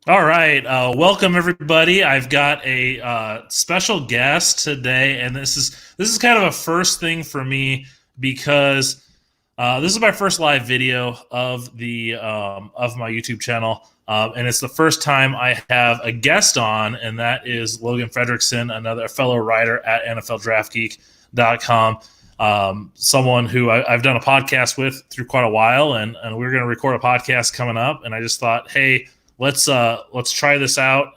All right, welcome everybody. I've got a special guest today, and this is kind of a first thing for me because this is my first live video of the of my YouTube channel, and it's the first time I have a guest on, and that is Logan Fredrickson, another fellow writer at NFLDraftGeek.com. Someone who I've done a podcast with through quite a while, and we're going to record a podcast coming up, and I just thought, hey, let's try this out.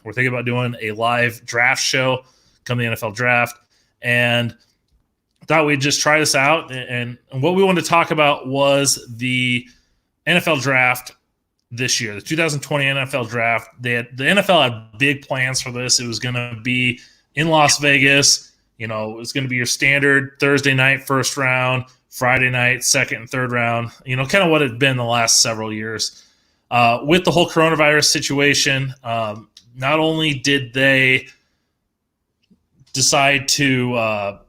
We're thinking about doing a live draft show come the NFL draft, and thought we'd just try this out. And what we wanted to talk about was the NFL draft this year, the 2020 NFL draft. The NFL had big plans for this. It was going to be in Las Vegas. You know, it was going to be your standard Thursday night first round, Friday night second and third round. You know, kind of what it had been the last several years. With the whole coronavirus situation, not only did they decide to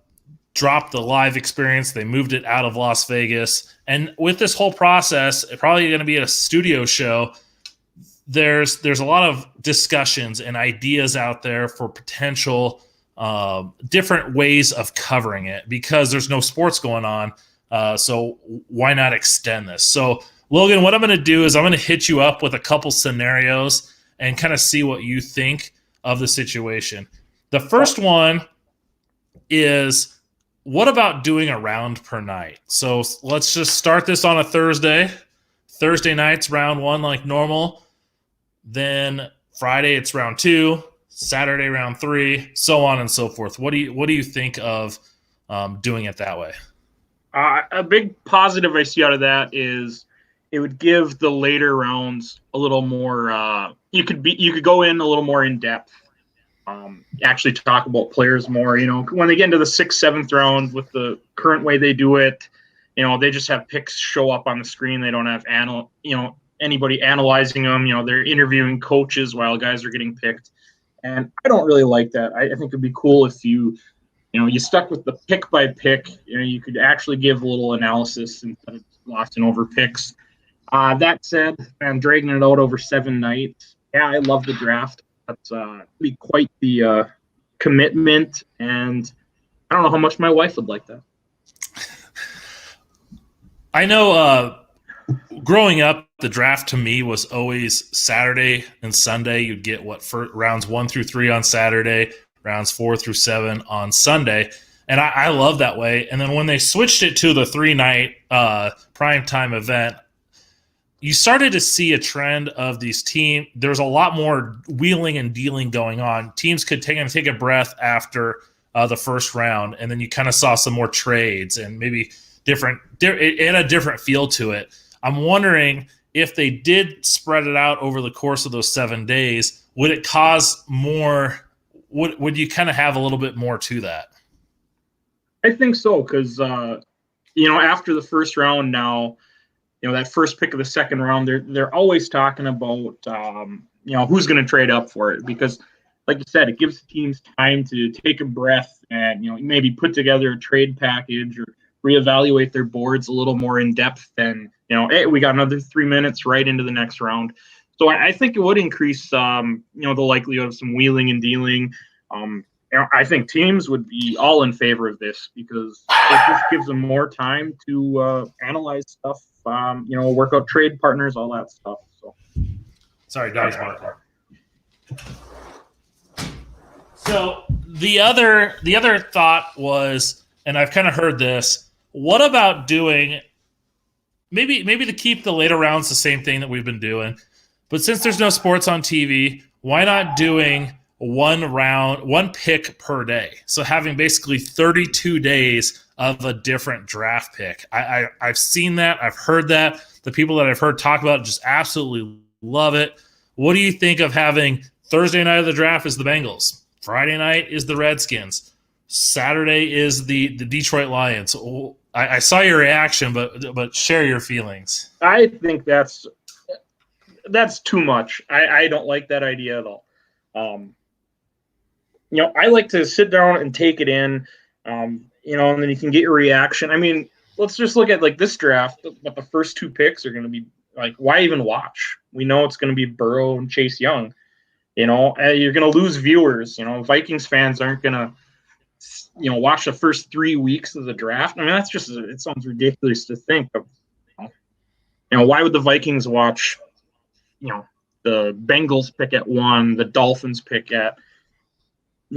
drop the live experience, they moved it out of Las Vegas. And with this whole process, it's probably going to be a studio show. There's a lot of discussions and ideas out there for potential different ways of covering it because there's no sports going on. So why not extend this? So Logan, what I'm going to do is I'm going to hit you up with a couple scenarios and kind of see what you think of the situation. The first one is, what about doing a round per night? So let's just start this on a Thursday. Thursday night's round one like normal. Then Friday it's round two. Saturday round three, so on and so forth. What do you think of doing it that way? A big positive I see out of that is it would give the later rounds a little more. You could go in a little more in depth. Actually talk about players more. You know, when they get into the 6th, 7th round with the current way they do it, you know, they just have picks show up on the screen. They don't have anybody analyzing them. You know, they're interviewing coaches while guys are getting picked, and I don't really like that. I think it'd be cool if you stuck with the pick by pick. You know, you could actually give a little analysis instead of glossing over picks. That said, I'm dragging it out over 7 nights. Yeah, I love the draft. That's be quite the commitment, and I don't know how much my wife would like that. I know growing up, the draft to me was always Saturday and Sunday. You'd get rounds 1 through 3 on Saturday, rounds 4 through 7 on Sunday. And I love that way. And then when they switched it to the 3-night primetime event, you started to see a trend of these teams. There's a lot more wheeling and dealing going on. Teams could take a breath after the first round, and then you kind of saw some more trades and maybe it had a different feel to it. I'm wondering if they did spread it out over the course of those 7 days, would it cause more? Would you kind of have a little bit more to that? I think so, because after the first round now, that first pick of the second round, they're always talking about who's going to trade up for it, because like you said, it gives teams time to take a breath and maybe put together a trade package or reevaluate their boards a little more in depth than hey, we got another 3 minutes right into the next round. So I think it would increase the likelihood of some wheeling and dealing. I think teams would be all in favor of this because it just gives them more time to analyze stuff, work out trade partners, all that stuff. So, sorry, dog's barking. So the other thought was, and I've kind of heard this, what about doing maybe to keep the later rounds the same thing that we've been doing, but since there's no sports on TV, why not doing one pick per day? So having basically 32 days of a different draft pick. I've seen that. I've heard that. The people that I've heard talk about it just absolutely love it. What do you think of having Thursday night of the draft is the Bengals, Friday night is the Redskins, Saturday is the Detroit Lions? I saw your reaction, but share your feelings. I think that's too much. I don't like that idea at all. I like to sit down and take it in, and then you can get your reaction. I mean, let's just look at like this draft, but the first 2 picks are going to be Like, why even watch? We know it's going to be Burrow and Chase Young. You know, you're going to lose viewers. You know, Vikings fans aren't going to, watch the first 3 weeks of the draft. I mean, that's just, it sounds ridiculous to think of. Why would the Vikings watch, the Bengals pick at 1, the Dolphins pick at,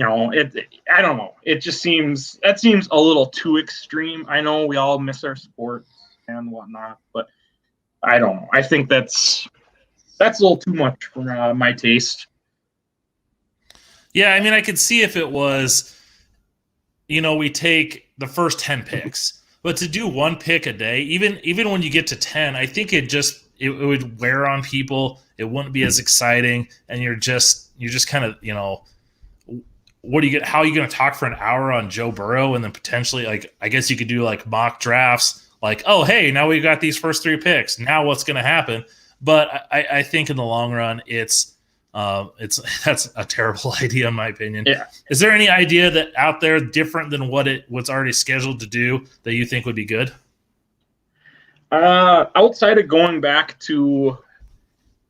I don't know. It just seems a little too extreme. I know we all miss our sports and whatnot, but I don't know. I think that's a little too much for my taste. Yeah, I mean, I could see if it was, we take the first 10 picks, but to do 1 pick a day, even when you get to 10, I think it would wear on people. It wouldn't be as exciting, and you're just kind of, what do you get? How are you going to talk for an hour on Joe Burrow, and then potentially, like, I guess you could do like mock drafts, like, oh, hey, now we got these first 3 picks. Now what's going to happen? But I think in the long run, that's a terrible idea in my opinion. Yeah. Is there any idea that out there different than what's already scheduled to do that you think would be good? Outside of going back to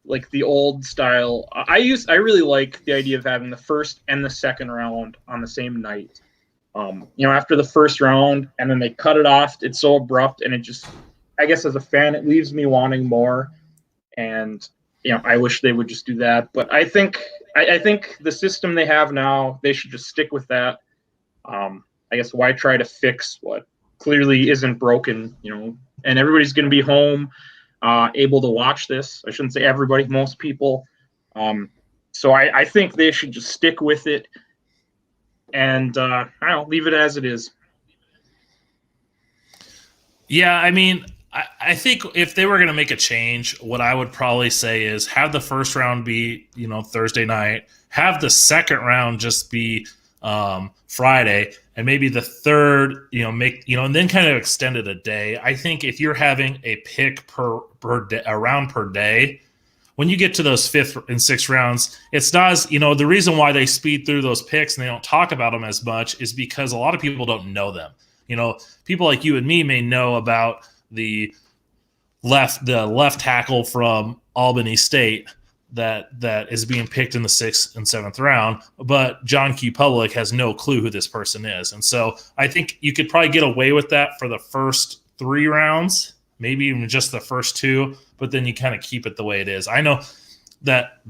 like the old style, I really like the idea of having the first and the second round on the same night. After the first round and then they cut it off, it's so abrupt, and it just, I guess as a fan, it leaves me wanting more. And I wish they would just do that. But I think the system they have now, they should just stick with that. I guess why try to fix what clearly isn't broken, and everybody's going to be home, able to watch this. I shouldn't say everybody, most people. So I think they should just stick with it and I don't know, leave it as it is. Yeah, I mean, I think if they were going to make a change, what I would probably say is have the first round be, Thursday night, have the second round just be Friday, and maybe the third, and then kind of extend it a day. I think if you're having a pick per day, a round per day, when you get to those 5th and 6th rounds, it's not as, the reason why they speed through those picks and they don't talk about them as much is because a lot of people don't know them. People like you and me may know about the left tackle from Albany State that is being picked in the 6th and 7th round, but John Q. Public has no clue who this person is. And so I think you could probably get away with that for the first 3 rounds, maybe even just the first 2, but then you kind of keep it the way it is. I know that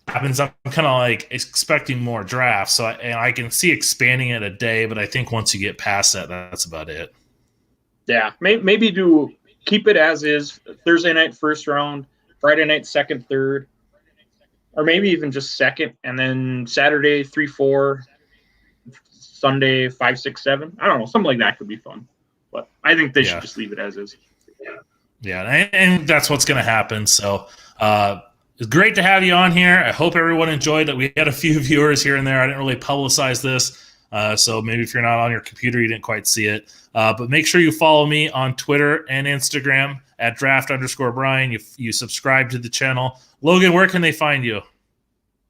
happens. I'm kind of like expecting more drafts, so I can see expanding it a day, but I think once you get past that, that's about it. Yeah, maybe keep it as is. Thursday night first round, Friday night second, third, or maybe even just second, and then Saturday 3, 4, Sunday 5, 6, 7. I don't know, something like that could be fun. But I think they should just leave it as is. Yeah, and that's what's going to happen. So it's great to have you on here. I hope everyone enjoyed it. We had a few viewers here and there. I didn't really publicize this. So maybe if you're not on your computer, you didn't quite see it. But make sure you follow me on Twitter and Instagram at draft_Brian. You subscribe to the channel. Logan, where can they find you?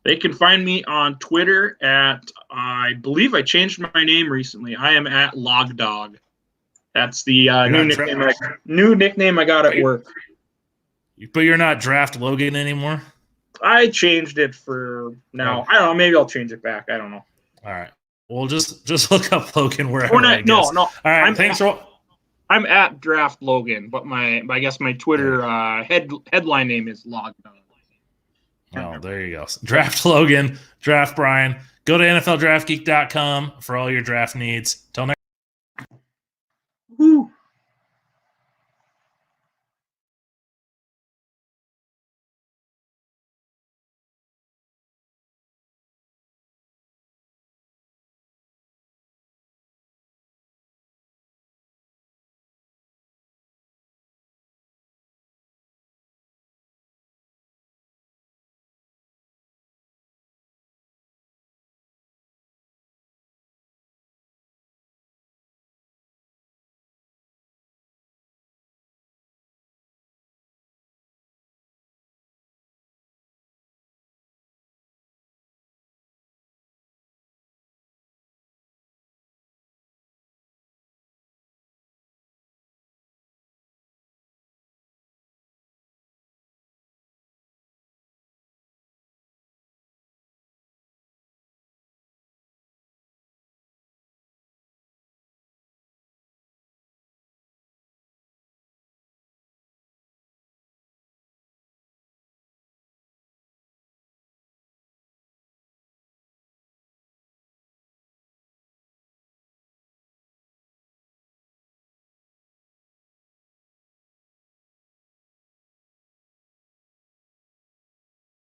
They can find me on Twitter at, I believe I changed my name recently. I am at Logdog. That's the new nickname I got at work. But you're not Draft Logan anymore? I changed it for now. I don't know. Maybe I'll change it back. I don't know. All right. Well, just look up Logan wherever. No. All right. Thanks. I'm at Draft Logan, but I guess my Twitter headline name is Logdog. Oh, there you go. Draft Logan, Draft Brian. Go to NFLDraftGeek.com for all your draft needs. Till next. Woo.